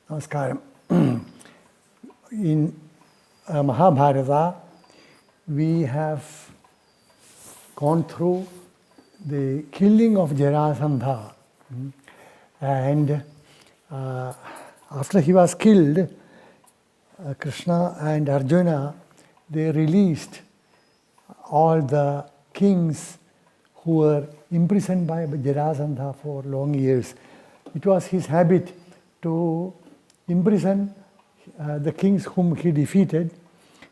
Namaskaram. In Mahabharata, we have gone through the killing of Jarasandha. And after he was killed, Krishna and Arjuna, they released all the kings who were imprisoned by Jarasandha for long years. It was his habit to imprison the kings whom he defeated,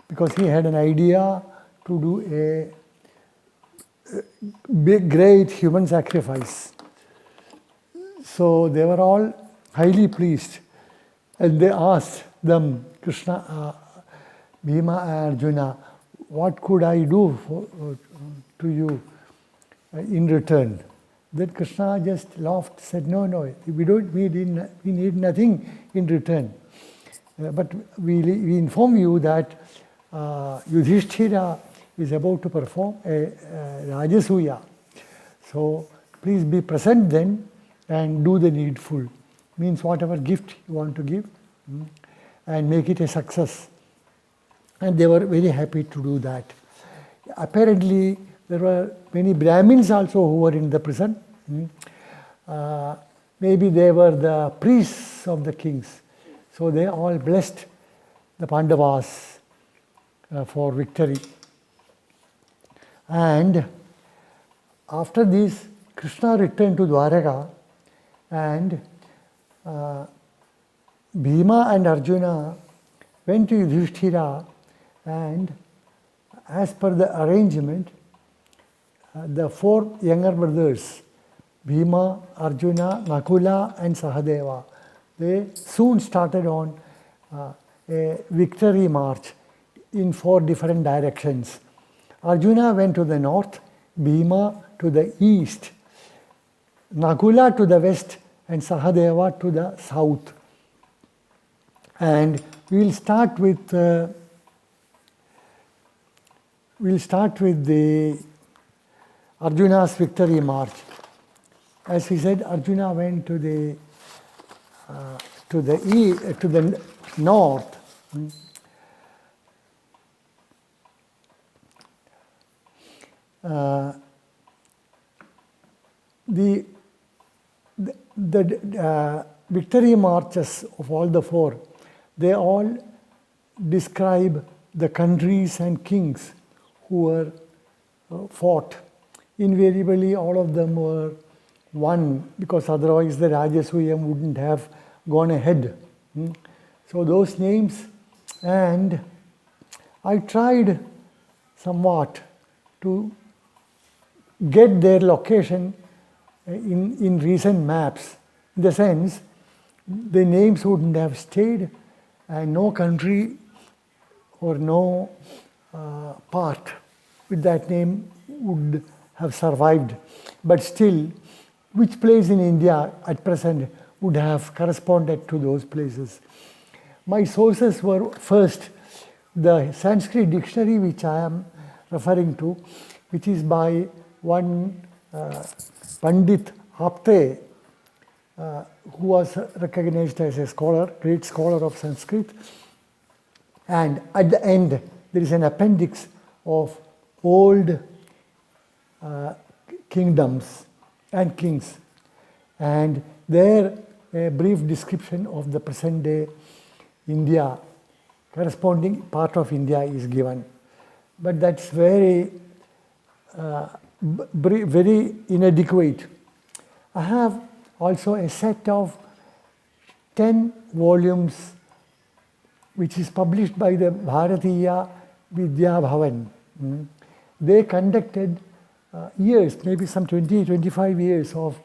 because he had an idea to do a big, great human sacrifice. So they were all highly pleased, and they asked them, Krishna, Bhima and Arjuna, what could I do to you in return? Then Krishna just laughed, said, no, we need nothing in return. But we inform you that Yudhishthira is about to perform a Rajasooyam. So please be present then and do the needful. Means whatever gift you want to give and make it a success. And they were very happy to do that. Apparently, there were many Brahmins also who were in the prison. Maybe they were the priests of the kings. So they all blessed the Pandavas for victory. And after this, Krishna returned to Dwaraka, and Bhima and Arjuna went to Yudhishthira, and as per the arrangement, the four younger brothers, Bhima, Arjuna, Nakula and Sahadeva, they soon started on a victory march in 4 different directions. Arjuna went to the north, Bhima to the east, Nakula to the west, and Sahadeva to the south. And we'll start with the Arjuna's victory march. As he said, Arjuna went to the north. The victory marches of all the 4, they all describe the countries and kings who were fought. Invariably, all of them were won, because otherwise the Rajasooyam wouldn't have gone ahead. So those names, and I tried somewhat to get their location in recent maps. In the sense, the names wouldn't have stayed, and no country or no part with that name would have survived. But still, which place in India at present would have corresponded to those places? My sources were first the Sanskrit dictionary which I am referring to, which is by one Pandit Apte, who was recognized as a scholar, great scholar of Sanskrit. And at the end, there is an appendix of old kingdoms and kings. And there, a brief description of the present day India, corresponding part of India is given. But that's very inadequate. I have also a set of 10 volumes which is published by the Bharatiya Vidya Bhavan. They conducted years, maybe some 20-25 years of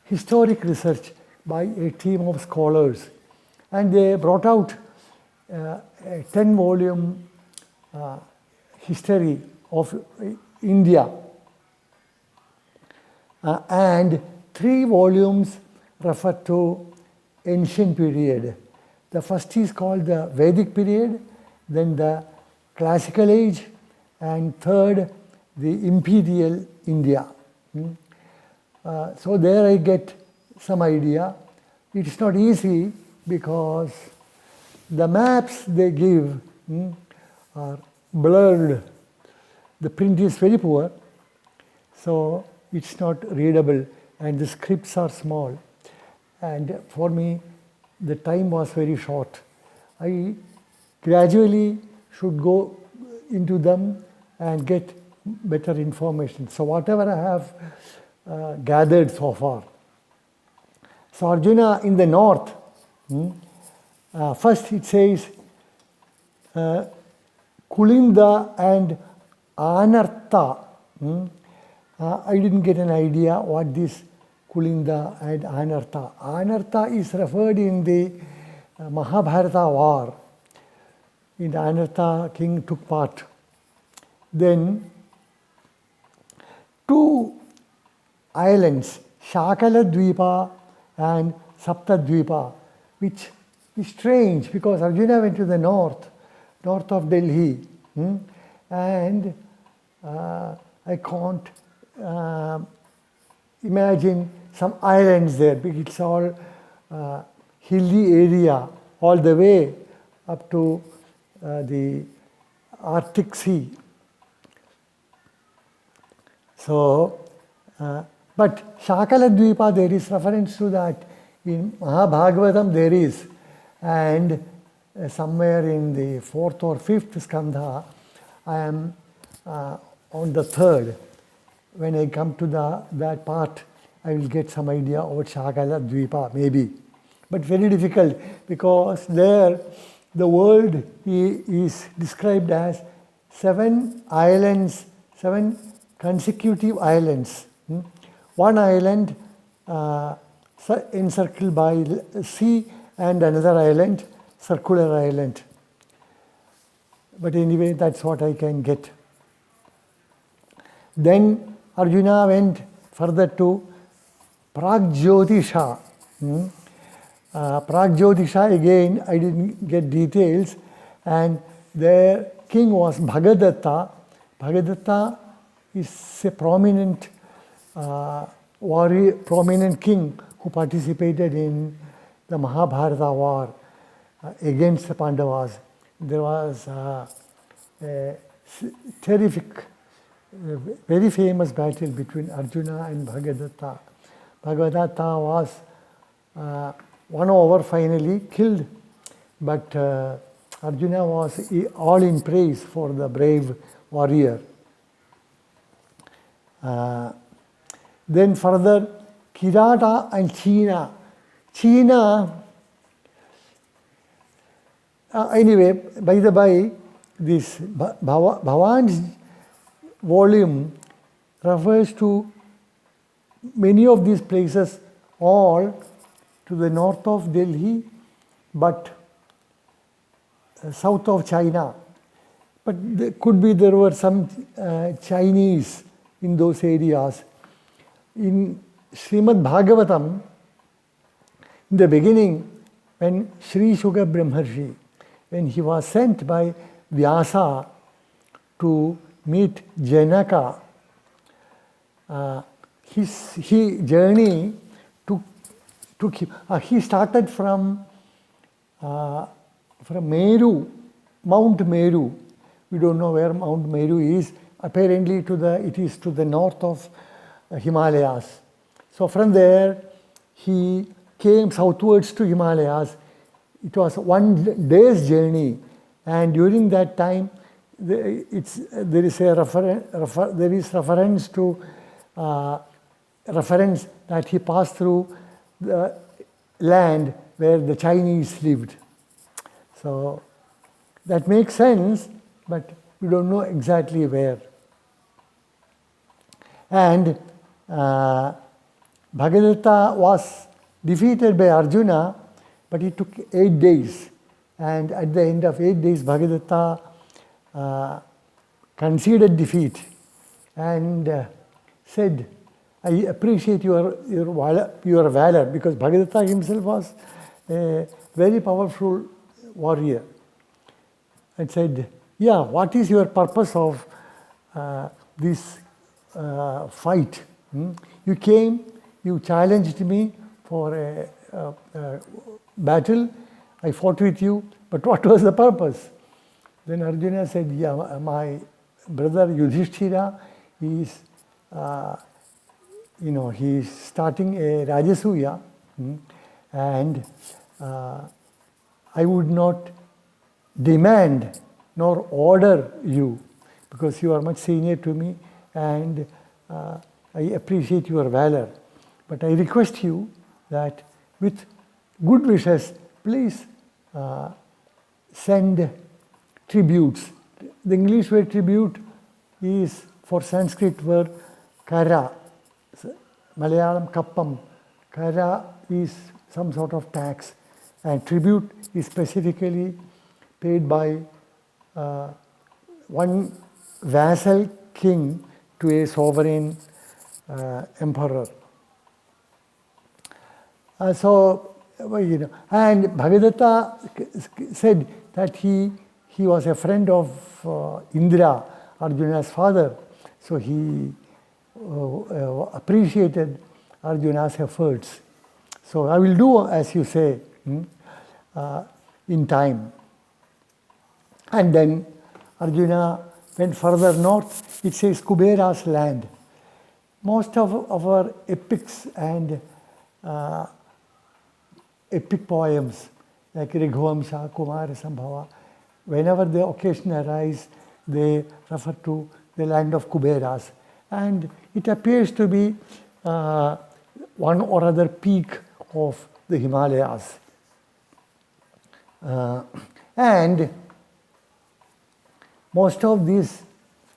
historic research by a team of scholars. And they brought out a 10-volume history of India. And 3 volumes refer to ancient period. The first is called the Vedic period, then the classical age, and third, the imperial India. So there I get some idea. It is not easy because the maps they give are blurred. The print is very poor, so it's not readable, and the scripts are small. And for me, the time was very short. I gradually should go into them and get better information. So whatever I have gathered so far. So Arjuna in the north, first it says Kulinda and Anartha. I didn't get an idea what this Kulinda and Anartha. Anartha is referred in the Mahabharata war. In the Anartha, king took part. Then two islands, Shakala Dvipa and Sapta Dvipa, which is strange because Arjuna went to the north of Delhi, and I can't imagine some islands there because it's all hilly area all the way up to the Arctic Sea. So, but Shakala Dvipa, there is reference to that in Mahabharatam there is, and somewhere in the 4th or 5th skandha, I am on the 3rd. When I come to that part, I will get some idea about Shakala Dvipa, maybe. But very difficult because there the world is described as 7 islands, 7 consecutive islands. One island encircled by sea and another island, circular island. But anyway, that's what I can get. Then Arjuna went further to Pragjyotisha. Pragjyotisha, again, I didn't get details. And their king was Bhagadatta. Bhagadatta is a prominent warrior, prominent king who participated in the Mahabharata war against the Pandavas. There was a terrific, very famous battle between Arjuna and Bhagadatta. Bhagadatta was won over finally, killed, but Arjuna was all in praise for the brave warrior. Then further, Kirata and China. China, anyway, by the by, this Bhavan's volume refers to many of these places, all to the north of Delhi, but south of China. But there were some Chinese in those areas. In Srimad Bhagavatam, in the beginning, when Sri Shuka Brahmarshi, when he was sent by Vyasa to meet Janaka, his journey took him. He started from Meru, Mount Meru. We don't know where Mount Meru is. Apparently, it is to the north of Himalayas. So from there, he came southwards to Himalayas. It was 1 day's journey, and during that time, there is reference that he passed through the land where the Chinese lived. So that makes sense, but we don't know exactly where. And Bhagadatta was defeated by Arjuna, but it took 8 days. And at the end of 8 days, Bhagadatta conceded defeat and said, I appreciate your valor, because Bhagadatta himself was a very powerful warrior. And said, yeah, what is your purpose of this fight? You came, you challenged me for battle, I fought with you, but what was the purpose? Then Arjuna said, yeah, my brother Yudhishthira is, he is starting a Rajasooya, and I would not demand nor order you because you are much senior to me and I appreciate your valor. But I request you that with good wishes, please send tributes. The English word tribute is for Sanskrit word kara, Malayalam kappam. Kara is some sort of tax, and tribute is specifically paid by one vassal king to a sovereign emperor. And Bhagadatta said that he was a friend of Indra, Arjuna's father, so he appreciated Arjuna's efforts. So I will do as you say in time. And then Arjuna went further north. It says Kubera's land. Most of our epics and epic poems like Righuvamsha, Kumara Sambhava, whenever the occasion arises, they refer to the land of Kuberas. And it appears to be one or other peak of the Himalayas. And most of these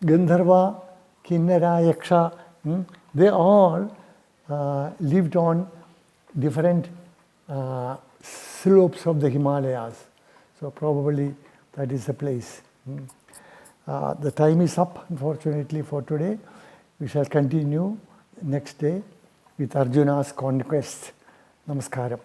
Gandharva, Kinnara, Yaksha, they all lived on different slopes of the Himalayas. So probably that is the place. The time is up, unfortunately, for today. We shall continue next day with Arjuna's conquest. Namaskaram.